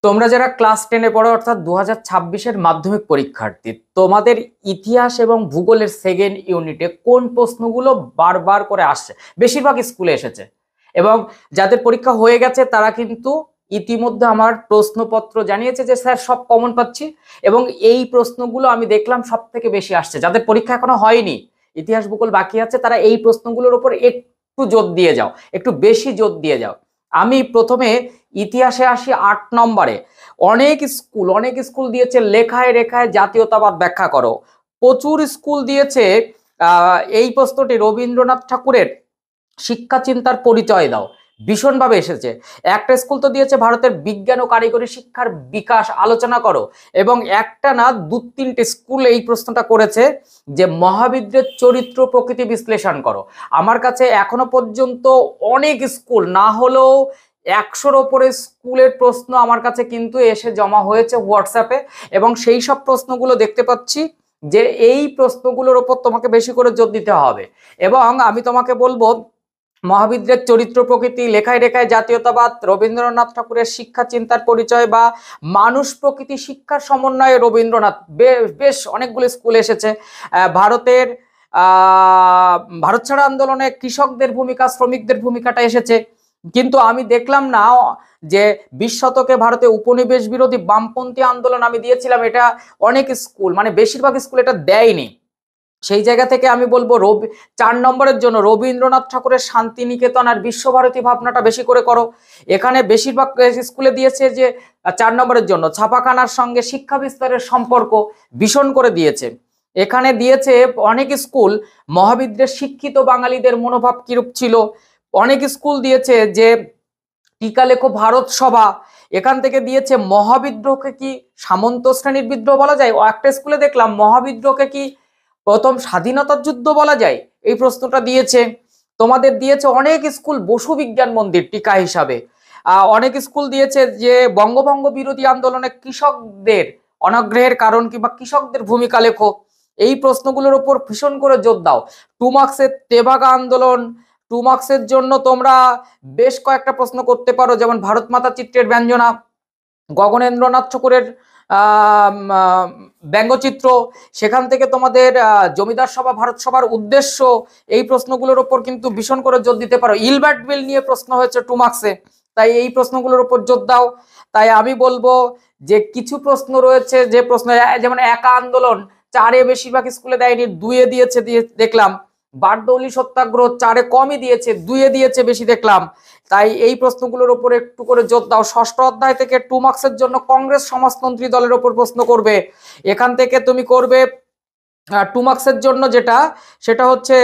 তোমরা যারা ক্লাস 10-এ পড়ো অর্থাৎ 2026-এর মাধ্যমিক পরীক্ষার্থী, তোমাদের ইতিহাস এবং ভূগোলের সেকেন্ড ইউনিটে কোন প্রশ্নগুলো বারবার করে আসছে? বেশিরভাগ স্কুলে এসেছে এবং যাদের পরীক্ষা হয়ে গেছে তারা কিন্তু ইতিমধ্যে আমার প্রশ্নপত্র জানিয়েছে যে স্যার সব কমন পাচ্ছি, এবং এই প্রশ্নগুলো আমি দেখলাম সব থেকে বেশি আসছে। যাদের পরীক্ষা এখনো হয়নি, ইতিহাস ভূগোল বাকি আছে, তারা এই প্রশ্নগুলোর উপর একটু জোর দিয়ে যাও, একটু বেশি জোর দিয়ে যাও। আমি প্রথমে ইতিহাসে আসি 8 নম্বরে। অনেক স্কুল দিয়েছে লেখায় রেখায় জাতীয়তাবাদ ব্যাখ্যা করো। প্রচুর স্কুল দিয়েছে এই প্রশ্নটি রবীন্দ্রনাথ ঠাকুরের শিক্ষা চিন্তার পরিচয় দাও, ভীষণভাবে এসেছে। একটা স্কুল তো দিয়েছে ভারতের বিজ্ঞান ও কারিগরি শিক্ষার বিকাশ আলোচনা করো, এবং একটা না 2-3টে স্কুল এই প্রশ্নটা করেছে যে মহাবিদ্রের চরিত্র প্রকৃতি বিশ্লেষণ করো। আমার কাছে এখনো পর্যন্ত অনেক স্কুল, না হলেও 100-র ওপরে স্কুলের প্রশ্ন আমার কাছে কিন্তু এসে জমা হয়েছে হোয়াটসঅ্যাপে, এবং সেই সব প্রশ্নগুলো দেখতে পাচ্ছি যে এই প্রশ্নগুলোর ওপর তোমাকে বেশি করে জোর দিতে হবে। এবং আমি তোমাকে বলবো, মহাবিদ্রের চরিত্র প্রকৃতি, লেখায় রেখায় জাতীয়তাবাদ, রবীন্দ্রনাথ ঠাকুরের শিক্ষা চিন্তার পরিচয় বা মানুষ প্রকৃতি শিক্ষার সমন্বয়ে রবীন্দ্রনাথ, বেশ অনেকগুলো স্কুল এসেছে। ভারতের ভারত ছাড়া আন্দোলনে কৃষকদের ভূমিকা, শ্রমিকদের ভূমিকাটা এসেছে। কিন্তু আমি দেখলাম না যে 20 শতকে ভারতে উপনিবেশ বিরোধী বামপন্থী আন্দোলন আমি দিয়েছিলাম, এটা অনেক স্কুল, মানে বেশিরভাগ স্কুল এটা দেয়নি। সেই জায়গা থেকে আমি বলবো 4 নম্বরের জন্য রবীন্দ্রনাথ ঠাকুরের শান্তিনিকেতন আর বিশ্বভারতী ভাবনাটা বেশি করে করো। এখানে বেশিরভাগ স্কুলে দিয়েছে যে 4 নম্বরের জন্য ছাপাখানার সঙ্গে শিক্ষা বিস্তারের সম্পর্ক ভীষণ করে দিয়েছে। এখানে দিয়েছে অনেক স্কুল মহাবিদ্রের শিক্ষিত বাঙালিদের মনোভাব কিরূপ ছিল। অনেক স্কুল দিয়েছে যে টিকা লেখো ভারত সভা। এখান থেকে দিয়েছে মহাবিদ্রোহকে কি সামন্ত শ্রেণীর বিদ্রোহ বলা যায়। একটা স্কুলে দেখলাম মহাবিদ্রোহকে কি প্রথম স্বাধীনতার যুদ্ধ বলা যায়, এই প্রশ্নটা দিয়েছে। তোমাদের দিয়েছে অনেক স্কুল বসু বিজ্ঞান মন্দির টিকা হিসাবে। অনেক স্কুল দিয়েছে যে বঙ্গভঙ্গ বিরোধী আন্দোলনে কৃষকদের অনাগ্রহের কারণ কিংবা কৃষকদের ভূমিকা লেখো। এই প্রশ্নগুলোর উপর ভীষণ করে জোর দাও। 2 মার্কসের তেভাগা আন্দোলন, 2 মার্কসের জন্য তোমরা বেশ কয়েকটা প্রশ্ন করতে পারো, যেমন ভারত মাতা চিত্রের ব্যঞ্জনা, গগনেন্দ্রনাথ ঠাকুরের ব্যঙ্গচিত্র, সেখান থেকে তোমাদের জমিদার সভা ভারত সভার উদ্দেশ্য, এই প্রশ্নগুলোর উপর কিন্তু ভীষণ করে জোর দিতে পারো। ইলবার্ট বিল নিয়ে প্রশ্ন হয়েছে 2 মার্কসে, তাই এই প্রশ্নগুলোর উপর জোর দাও। তাই আমি বলবো যে কিছু প্রশ্ন রয়েছে যে প্রশ্ন, যেমন একা আন্দোলন 4-এ বেশিরভাগ স্কুলে দেয়নি, 2-এ দিয়েছে, দেখলাম। বারদৌলি সত্যাগ্রহ 4-এ কমই দিয়েছে, 2-এ দিয়েছে বেশি দেখলাম। তাই এই প্রশ্নগুলোর উপর একটু করে জোর দাও। 6ষ্ঠ অধ্যায় থেকে 2 মার্কসের জন্য কংগ্রেস সমাজতন্ত্রী দলের উপর প্রশ্ন করবে। এখান থেকে তুমি করবে 2 মার্কসের জন্য যেটা, সেটা হচ্ছে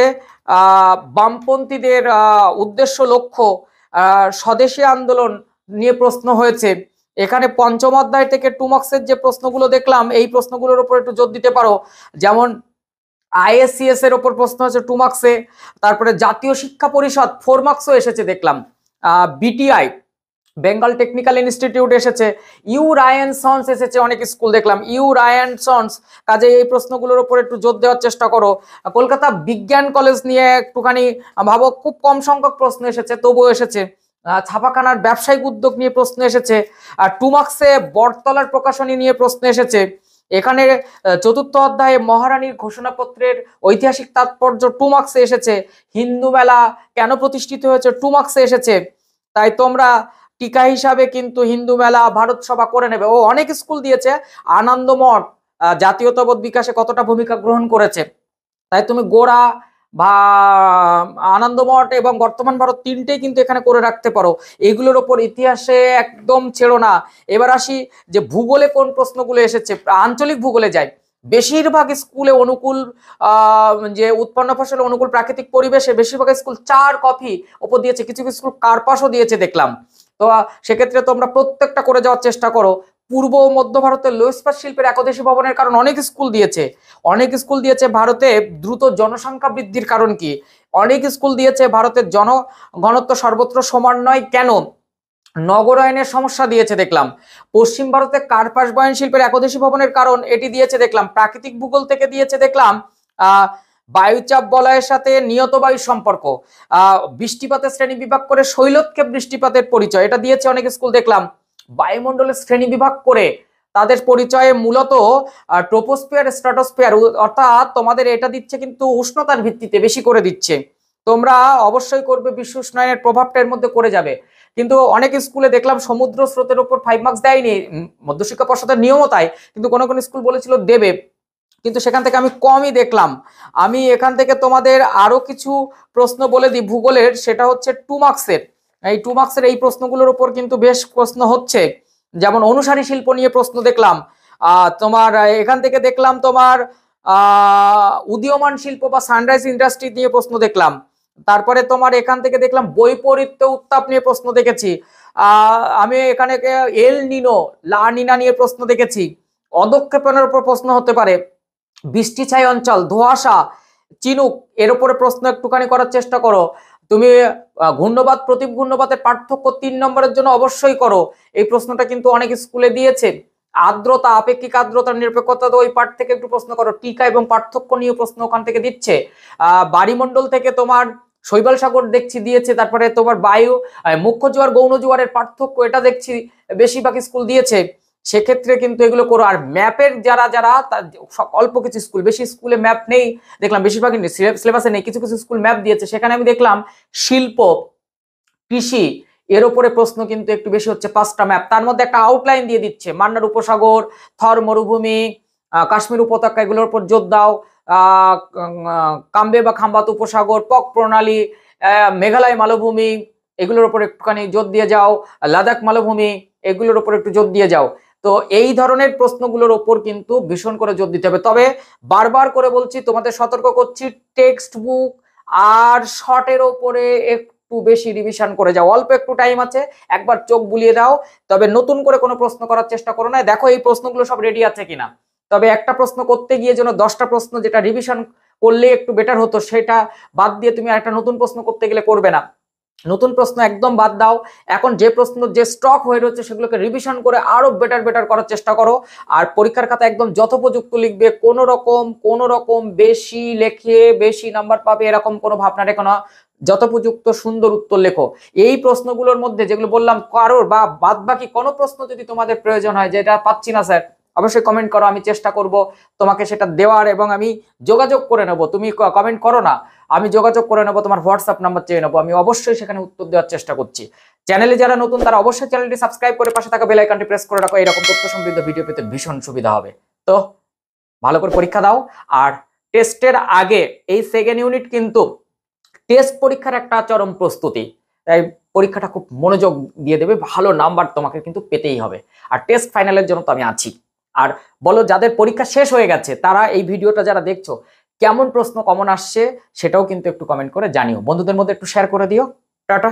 বামপন্থীদের উদ্দেশ্য লক্ষ্য, স্বদেশী আন্দোলন নিয়ে প্রশ্ন হয়েছে। এখানে 5ম অধ্যায় থেকে 2 মার্কসের যে প্রশ্নগুলো দেখলাম, এই প্রশ্নগুলোর উপর একটু জোর দিতে পারো। যেমন আইএসসিএস এর ওপর প্রশ্ন হচ্ছে 2 মার্কসে। তারপরে জাতীয় শিক্ষা পরিষদ 4 মার্কসও এসেছে দেখলাম। বিটিআই বেঙ্গল টেকনিক্যাল ইনস্টিটিউট এসেছে। ইউ রায়ান সন্স এসেছে, অনেক স্কুল দেখলাম ইউ রায়ান সন্স। কাজে এই প্রশ্নগুলোর উপর একটু জোর দেওয়ার চেষ্টা করো। কলকাতা বিজ্ঞান কলেজ নিয়ে একটুখানি ভাবো, খুব কম সংখ্যক প্রশ্ন এসেছে, তবুও এসেছে। ছাপাখানার ব্যবসায়িক উদ্যোগ নিয়ে প্রশ্ন এসেছে। আর 2 মার্কসে বটতলার প্রকাশনী নিয়ে প্রশ্ন এসেছে। এখানে 4র্থ অধ্যায়ে মহারানীর ঘোষণাপত্রের ঐতিহাসিক তাৎপর্য 2 মার্কসে এসেছে। হিন্দু মেলা কেন প্রতিষ্ঠিত হয়েছে 2 মার্কসে এসেছে। তাই তোমরা টিকা হিসাবে কিন্তু হিন্দু মেলা, ভারত সভা করে নেবে। ও অনেক স্কুল দিয়েছে আনন্দমঠ জাতীয়তাবোধ বিকাশে কতটা ভূমিকা গ্রহণ করেছে। তাই তুমি গোড়া বা আনন্দমঠ এবং বর্তমান ভারত 3টেই কিন্তু এখানে করে রাখতে পারো। এগুলোর ওপর ইতিহাসে একদম ছেড়ো না। এবার আসি যে ভূগোলে কোন প্রশ্নগুলো এসেছে। আঞ্চলিক ভূগোলে যাই, বেশিরভাগ স্কুলে অনুকূল যে উৎপন্ন ফসলের অনুকূল প্রাকৃতিক পরিবেশে বেশিরভাগ স্কুল 4 কপি ওপর দিয়েছে, কিছু কিছু স্কুল কার্পাসও দিয়েছে দেখলাম। তো সেক্ষেত্রে তোমরা প্রত্যেকটা করে যাওয়ার চেষ্টা করো। পূর্ব ও মধ্য ভারতের লৌহ ইস্পাত শিল্পের একদেশী ভবনের কারণ অনেক স্কুল দিয়েছে। অনেক স্কুল দিয়েছে ভারতে দ্রুত জনসংখ্যা বৃদ্ধির কারণ কি। অনেক স্কুল দিয়েছে ভারতের জনঘনত্ব সর্বত্র সমান নয় কেন। নগরায়নের সমস্যা দিয়েছে দেখলাম। পশ্চিম ভারতে কার্পাস বয়ন শিল্পের একদেশী ভবনের কারণ এটি দিয়েছে দেখলাম। প্রাকৃতিক ভূগোল থেকে দিয়েছে দেখলাম বায়ুচাপ বলয়ের সাথে নিয়ত বায়ুর সম্পর্ক। বৃষ্টিপাতের শ্রেণী বিভাগ করে শৈলক্ষেপ বৃষ্টিপাতের পরিচয়, এটা দিয়েছে অনেক স্কুল দেখলাম। বায়ুমণ্ডলের শ্রেণী বিভাগ করে তাদের পরিচয়ে মূলত ট্রোপোস্ফিয়ার, স্ট্র্যাটোস্ফিয়ার, অর্থাৎ তোমাদের এটা দিচ্ছে কিন্তু উষ্ণতার ভিত্তিতে বেশি করে দিচ্ছে। তোমরা অবশ্যই করবে, বিশ্ব উষ্ণায়নের প্রভাবটা এর মধ্যে করে যাবে। কিন্তু অনেক স্কুলে দেখলাম সমুদ্র স্রোতের উপর 5 মার্কস দেয়নি, মধ্যশিক্ষা পর্ষদের নিয়মও তাই, কিন্তু কোনো কোনো স্কুল বলেছিল দেবে, কিন্তু সেখান থেকে আমি কমই দেখলাম। আমি এখান থেকে তোমাদের আরো কিছু প্রশ্ন বলে দিই ভূগোলের, সেটা হচ্ছে 2 মার্কসের। এই 2 মার্কসের এই প্রশ্নগুলোর উপর কিন্তু বেশ প্রশ্ন হচ্ছে। যেমন অনুসারী শিল্প নিয়ে প্রশ্ন দেখলাম, তোমার এখান থেকে দেখলাম তোমার উদীয়মান শিল্প বা সানরাইজ ইন্ডাস্ট্রি নিয়ে প্রশ্ন দেখলাম। তারপরে তোমার এখান থেকে দেখলাম বৈপরীত্য উত্তাপ নিয়ে প্রশ্ন দেখেছি। আমি এখানে এল নিনো, লা নিনা নিয়ে প্রশ্ন দেখেছি। অধঃক্ষেপণের উপর প্রশ্ন হতে পারে, বৃষ্টি ছাই অঞ্চল, ধোঁয়াশা, চিনুক, এর উপরে প্রশ্ন একটুখানি করার চেষ্টা করো। তুমি ঘূর্ণবাত প্রতি ঘূর্ণবাতের পার্থক্য 3 নম্বরের জন্য অবশ্যই করো, এই প্রশ্নটা কিন্তু অনেক স্কুলে দিয়েছে। আর্দ্রতা, আপেক্ষিক আর্দ্রতার নিরপেক্ষতা, ওই পার্ট থেকে একটু প্রশ্ন করো। টিকা এবং পার্থক্য নিয়ে প্রশ্ন ওখান থেকে দিচ্ছে। বায়ুমণ্ডল থেকে তোমার শৈবাল সাগর দেখছি দিয়েছে, তারপরে তোমার বায়ু, মুখ্য জোয়ার, গৌণ জোয়ারের পার্থক্য এটা দেখছি বেশিরভাগ স্কুল দিয়েছে। সেক্ষেত্রে কিন্তু এগুলো করো। আর ম্যাপের যারা যারা অল্প কিছু স্কুল, বেশি স্কুলে ম্যাপ নেই দেখলাম, বেশিরভাগই সিলেবাসে নেই, কিছু কিছু স্কুল ম্যাপ দিয়েছে, সেখানে আমি দেখলাম শিল্প, কৃষি এর উপরে প্রশ্ন কিন্তু একটু বেশি হচ্ছে। 5টা ম্যাপ, তার মধ্যে একটা আউটলাইন দিয়ে দিচ্ছে, মান্নার উপসাগর, থর মরুভূমি, কাশ্মীর উপত্যকা, এগুলোর উপর জোর দাও। কাম্বে বা খাম্বাত উপসাগর, পক প্রণালী, মেঘালয় মালভূমি, এগুলোর উপর একটুখানি জোর দিয়ে যাও। লাদাখ মালভূমি, এগুলোর উপর একটু জোর দিয়ে যাও। তো এই ধরনের প্রশ্নগুলোর উপর কিন্তু ভীষণ করে জোর দিতে হবে। তবে বারবার করে বলছি, তোমাদের সতর্ক করছি, টেক্সট বুক আর শর্টের ওপরে একটু বেশি রিভিশন করে যাও। অল্প একটু টাইম আছে, একবার চোখ বুলিয়ে দাও। তবে নতুন করে কোনো প্রশ্ন করার চেষ্টা করো না, দেখো এই প্রশ্নগুলো সব রেডি আছে কিনা। তবে একটা প্রশ্ন করতে গিয়ে যেন 10টা প্রশ্ন যেটা রিভিশন করলে একটু বেটার হতো, সেটা বাদ দিয়ে তুমি আরেকটা নতুন প্রশ্ন করতে গেলে করবে না। নতুন প্রশ্ন একদম বাদ দাও। এখন যে প্রশ্ন যে স্টক হয়ে রয়েছে সেগুলোকে রিভিশন করে আরো বেটার করার চেষ্টা করো। আর পরীক্ষার খাতা একদম যথোপযুক্ত লিখবে, কোনো রকম বেশি লেখে বেশি নাম্বার পাবে এরকম কোনো ভাবনা রেখো না। যথোপযুক্ত সুন্দর উত্তর লেখো। এই প্রশ্নগুলোর মধ্যে যেগুলো বললাম, কারোর বা বাদ বাকি কোনো প্রশ্ন যদি তোমাদের প্রয়োজন হয়, যেটা পাচ্ছি না স্যার, অবশ্যই কমেন্ট করো, আমি চেষ্টা করব তোমাকে সেটা দেওয়ার, এবং আমি যোগাযোগ করে নেব। তুমি কমেন্ট করো না, আমি যোগাযোগ করে নেবো, তোমার হোয়াটসঅ্যাপ নাম্বার চেয়ে নেবো, আমি অবশ্যই সেখানে উত্তর দেওয়ার চেষ্টা করছি। চ্যানেলে যারা নতুন তারা অবশ্যই চ্যানেলটি সাবস্ক্রাইব করে পাশে থাকা বেল আইকনটি প্রেস করে রাখো, এরকম তথ্য সমৃদ্ধ ভিডিও পেতে ভীষণ সুবিধা হবে। তো ভালো করে পরীক্ষা দাও। আর টেস্টের আগে এই সেকেন্ড ইউনিট কিন্তু টেস্ট পরীক্ষার একটা চরম প্রস্তুতি, তাই পরীক্ষাটা খুব মনোযোগ দিয়ে দেবে, ভালো নাম্বার তোমাকে কিন্তু পেতেই হবে। আর টেস্ট ফাইনালের জন্য তো আমি আছি। আর বলো, যাদের পরীক্ষা শেষ হয়ে গেছে তারা এই ভিডিওটা যারা দেখছো, কেমন প্রশ্ন কমন আসছে সেটাও কিন্তু একটু কমেন্ট করে জানিও। বন্ধুদের মধ্যে একটু শেয়ার করে দিও। টাটা।